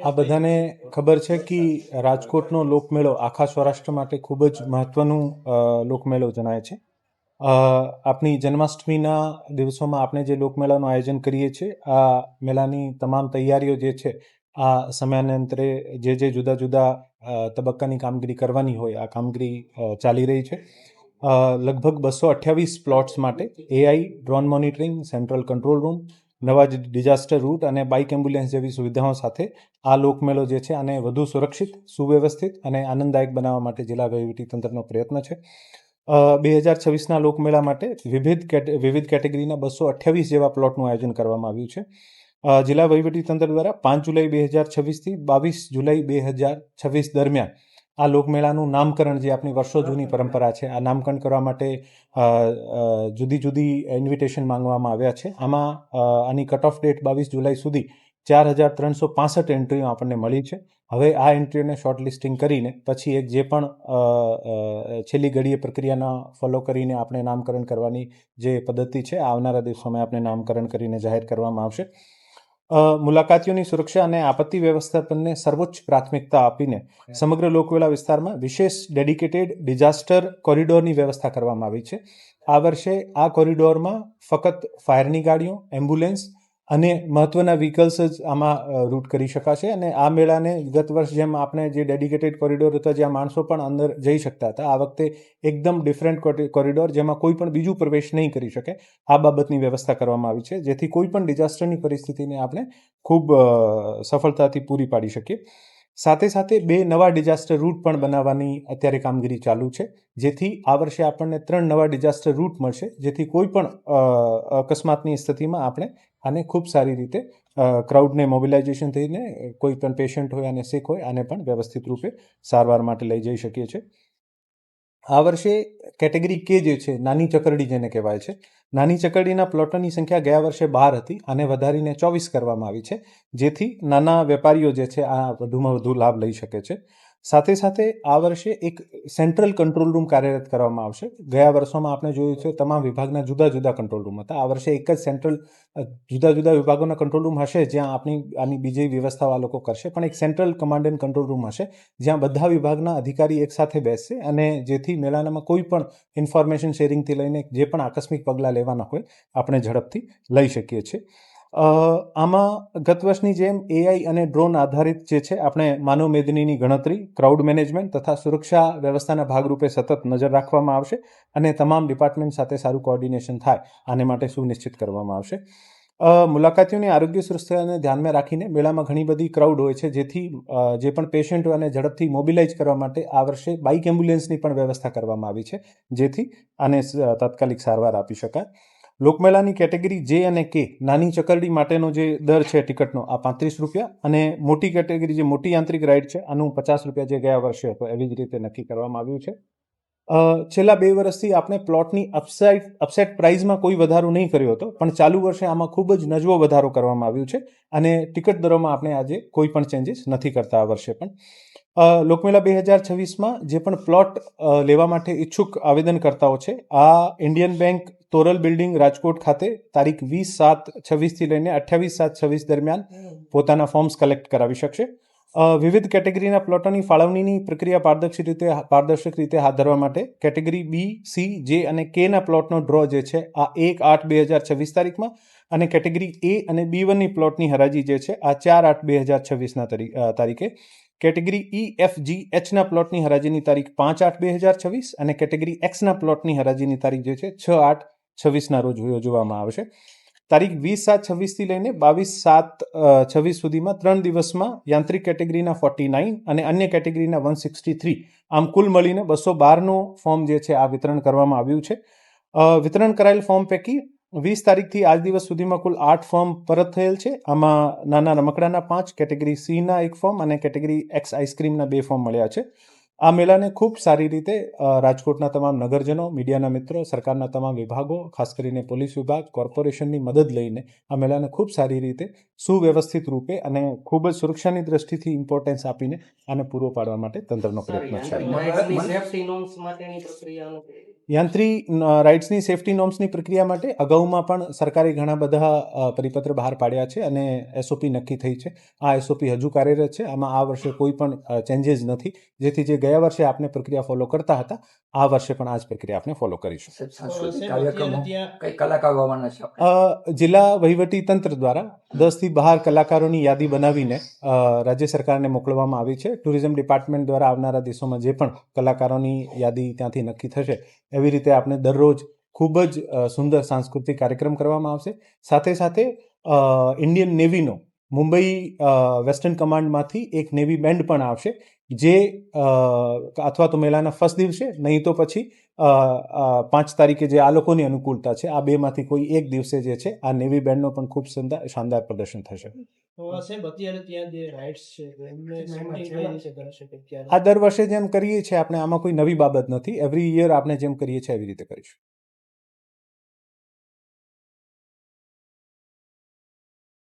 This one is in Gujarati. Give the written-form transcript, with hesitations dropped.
આ બધાને ખબર છે કે રાજકોટનો લોકમેળો આખા સૌરાષ્ટ્ર માટે ખૂબ જ મહત્વનું લોકમેળો જણાય છે. આપણી જન્માષ્ટમીના દિવસોમાં આપણે જે લોકમેળાનું આયોજન કરીએ છીએ, આ મેળાની તમામ તૈયારીઓ જે છે, આ સમયાંતરે જે જુદા જુદા તબક્કાની કામગીરી કરવાની હોય, આ કામગીરી ચાલી રહી છે. લગભગ 228 પ્લોટ્સ માટે AI, drone monitoring, central control room, નવા ડિઝાસ્ટર રૂટ અને બાઇક એમ્બ્યુલન્સ જેવી સુવિધાઓ સાથે આ લોકમેળો જે છે આને વધુ સુરક્ષિત, સુવ્યવસ્થિત અને આનંદદાયક બનાવવા માટે જિલ્લા વહીવટીતંત્રનો પ્રયત્ન છે. 2026ના લોકમેળા માટે વિવિધ કેટેગરીના 228 જેવા પ્લોટનું આયોજન કરવામાં આવ્યું છે. જિલ્લા વહીવટીતંત્ર દ્વારા 5 જુલાઈ 2026થી 22 જુલાઈ 2026 દરમિયાન આ લોકમેળાનું નામકરણ, જે આપણી વર્ષો જૂની પરંપરા છે, આ નામકરણ કરવા માટે જુદી જુદી ઇન્વિટેશન માંગવામાં આવ્યા છે. આમાં આની કટ ઓફ ડેટ 22 જુલાઈ સુધી 4365 એન્ટ્રીઓ આપણને મળી છે. હવે આ એન્ટ્રીઓને શોર્ટ લિસ્ટિંગ કરીને પછી જે પણ છેલ્લી ઘડીએ પ્રક્રિયાના ફોલો કરીને આપણે નામકરણ કરવાની જે પદ્ધતિ છે, આવનારા દિવસોમાં આપણે નામકરણ કરીને જાહેર કરવામાં આવશે. મુલાકાતીઓની સુરક્ષા અને આપત્તિ વ્યવસ્થાપનને સર્વોચ્ચ પ્રાથમિકતા આપીને સમગ્ર લોકમેળા વિસ્તારમાં વિશેષ ડેડિકેટેડ ડિઝાસ્ટર કોરિડોરની વ્યવસ્થા કરવામાં આવી છે. આ વર્ષે આ કોરિડોરમાં ફક્ત ફાયરની ગાડીઓ, એમ્બ્યુલન્સ અને મહત્વના વ્હીકલ્સ જ આમાં રૂટ કરી શકાશે. અને આ મેળાને ગત વર્ષ જેમ આપણે જે ડેડિકેટેડ કોરિડોર હતા જ્યાં માણસો પણ અંદર જઈ શકતા હતા, આ વખતે એકદમ ડિફરન્ટ કોરિડોર જેમાં કોઈ પણ બીજું પ્રવેશ નહીં કરી શકે, આ બાબતની વ્યવસ્થા કરવામાં આવી છે, જેથી કોઈ પણ ડિઝાસ્ટરની પરિસ્થિતિને આપણે ખૂબ સફળતાથી પૂરી પાડી શકીએ. સાથે સાથે 2 નવા ડિઝાસ્ટર રૂટ પણ બનાવવાની અત્યારે કામગીરી ચાલુ છે, જેથી આ વર્ષે આપણને 3 નવા ડિઝાસ્ટર રૂટ મળશે, જેથી કોઈ પણ અકસ્માતની સ્થિતિમાં આપણે આને ખૂબ સારી રીતે ક્રાઉડને મોબિલાઇઝેશન થઈને કોઈ પણ પેશન્ટ હોય અને સિક હોય આને પણ વ્યવસ્થિત રૂપે સારવાર માટે લઈ જઈ શકીએ છીએ. આ વર્ષે કેટેગરી કે જે છે, નાની ચકરડી જેને કહેવાય છે, નાની ચકરડીના પ્લોટોની સંખ્યા ગયા વર્ષે 12 હતી, આને વધારીને 24 કરવામાં આવી છે, જેથી નાના વેપારીઓ જે છે આ વધુમાં વધુ લાભ લઈ શકે છે. સાથે સાથે આ વર્ષે એક સેન્ટ્રલ કંટ્રોલ રૂમ કાર્યરત કરવામાં આવશે. ગયા વર્ષોમાં આપણે જોયું છે તમામ વિભાગના જુદા જુદા કંટ્રોલ રૂમ હતા. આ વર્ષે એક જ સેન્ટ્રલ જુદા જુદા વિભાગોના કંટ્રોલ રૂમ હશે, જ્યાં આની બીજી વ્યવસ્થાઓ આ લોકો કરશે, પણ એક central command and control room હશે, જ્યાં બધા વિભાગના અધિકારી એકસાથે બેસશે અને જેથી મેળાનામાં કોઈ પણ ઇન્ફોર્મેશન શેરિંગથી લઈને જે પણ આકસ્મિક પગલાં લેવાના હોય આપણે ઝડપથી લઈ શકીએ છીએ. આમાં ગત વર્ષની જેમ AI અને ડ્રોન આધારિત જે છે આપણે માનવ મેદનીની ગણતરી, ક્રાઉડ મેનેજમેન્ટ તથા સુરક્ષા વ્યવસ્થાના ભાગરૂપે સતત નજર રાખવામાં આવશે અને તમામ ડિપાર્ટમેન્ટ સાથે સારું કોઓર્ડિનેશન થાય આને માટે સુનિશ્ચિત કરવામાં આવશે. મુલાકાતીઓની આરોગ્ય સુરક્ષાને ધ્યાનમાં રાખીને મેળામાં ઘણી બધી ક્રાઉડ હોય છે, જેથી જે પણ પેશન્ટ હોય અને ઝડપથી મોબિલાઇઝ કરવા માટે આ વર્ષે બાઇક એમ્બ્યુલન્સની પણ વ્યવસ્થા કરવામાં આવી છે, જેથી આને તાત્કાલિક સારવાર આપી શકાય. લોકમેળાની કેટેગરી જે અને કે નાની ચકરડી માટેનો જે દર છે ટિકટનો, આ 35 રૂપિયા, અને મોટી કેટેગરી જે મોટી યાંત્રિક રાઇડ છે આનું 50 રૂપિયા જે ગયા વર્ષે હતો એવી જ રીતે નક્કી કરવામાં આવ્યું છે. છેલ્લા 2 વર્ષથી આપણે પ્લોટની અપસેટ પ્રાઇઝમાં કોઈ વધારો નહીં કર્યો હતો, પણ ચાલુ વર્ષે આમાં ખૂબ જ નજવો વધારો કરવામાં આવ્યું છે અને ટિકિટ દરોમાં આપણે આજે કોઈ પણ ચેન્જીસ નથી કરતા આ વર્ષે પણ. લોકમેળા 2026માં જે પણ પ્લોટ લેવા માટે ઈચ્છુક આવેદનકર્તાઓ છે, આ Indian bank Toral building Rajkot ખાતે તારીખ 20/7/26થી લઈને 28/7/26 દરમિયાન પોતાના ફોર્મ્સ કલેક્ટ કરાવી શકશે. વિવિધ કેટેગરીના પ્લોટોની ફાળવણીની પ્રક્રિયા પારદર્શક રીતે હાથ ધરવા માટે કેટેગરી B, C, J અને Kના પ્લોટનો ડ્રો જે છે આ 1/8/2026 તારીખમાં અને કેટેગરી A અને B1ની પ્લોટની હરાજી જે છે આ 4/8/2026ના તારીખે, કેટેગરી E, F, G, Hના પ્લોટની હરાજીની તારીખ 5/8/2026 અને કેટેગરી Xના પ્લોટની હરાજીની તારીખ જે છે 6/8/26ના રોજ યોજવામાં આવશે. તારીખ 20/7/26થી લઈને 22/7/26 સુધીમાં 3 દિવસમાં યાંત્રિક કેટેગરીના 49 અને અન્ય કેટેગરીના 163, આમ કુલ મળીને 212નો ફોર્મ જે છે આ વિતરણ કરવામાં આવ્યું છે. વિતરણ કરાયેલ ફોર્મ પૈકી 20 તારીખથી આજ દિવસ સુધીમાં કુલ 8 ફોર્મ પરત થયેલ છે. આમાં નાના રમકડાના 5, કેટેગરી Cના 1 ફોર્મ અને કેટેગરી X આઈસ્ક્રીમના 2 ફોર્મ મળ્યા છે. આ મેળાને ખૂબ સારી રીતે રાજકોટના તમામ નગરજનો, મીડિયાના મિત્રો, સરકારના તમામ વિભાગો, ખાસ કરીને પોલીસ વિભાગ, કોર્પોરેશનની મદદ લઈને આ મેળાને ખૂબ સારી રીતે સુવ્યવસ્થિત રૂપે અને ખૂબ જ સુરક્ષાની દ્રષ્ટિથી ઇમ્પોર્ટન્સ આપીને આને પૂરો પાડવા માટે તંત્રનો પ્રયત્ન છે. યાંત્રી રાઇટ્સની સેફટી નોર્મ્સની પ્રક્રિયા માટે અગાઉમાં પણ સરકારે ઘણા બધા પરિપત્ર બહાર પાડ્યા છે અને એસઓપી નક્કી થઈ છે. આ એસઓપી હજુ કાર્યરત છે. આમાં આ વર્ષે કોઈ પણ ચેન્જીસ નથી, જેથી જે ગયા વર્ષે આપણે પ્રક્રિયા ફોલો કરતા હતા આ વર્ષે પણ આ જ પ્રક્રિયા આપણે ફોલો કરીશું. સાંસ્કૃતિક કાર્યક્રમો કઈ કલાકારો આવવાના છે આપણે? જિલ્લા વહીવટી તંત્ર દ્વારા 10થી 12 કલાકારોની યાદી બનાવીને રાજ્ય સરકારને મોકલવામાં આવી છે. ટુરિઝમ ડિપાર્ટમેન્ટ દ્વારા આવનારા દિવસોમાં જે પણ કલાકારોની યાદી ત્યાંથી નક્કી થશે એવી રીતે આપણે દરરોજ ખૂબ જ સુંદર સાંસ્કૃતિક કાર્યક્રમ કરવામાં આવશે. સાથે સાથે ઇન્ડિયન નેવીનો મુંબઈ વેસ્ટર્ન કમાન્ડમાંથી એક નેવી બેન્ડ પણ આવશે, જે અથવા તો મેળાના ફર્સ્ટ દિવસે, નહીં તો પછી 5 તારીખે જે આ લોકોની અનુકૂળતા છે આ બેમાંથી કોઈ એક દિવસે જે છે આ નેવી બેન્ડનો પણ ખૂબ શાનદાર પ્રદર્શન થશે. અત્યારે ત્યાં જે રાઇડ્સ છે એમને શૂટિંગ કઈ રીતે કરી શકે ત્યારે? આ દર વર્ષે જેમ કરીએ છીએ આપણે, આમાં કોઈ નવી બાબત નથી. એવરી યર આપણે જેમ કરીએ છીએ એવી રીતે કરીશું.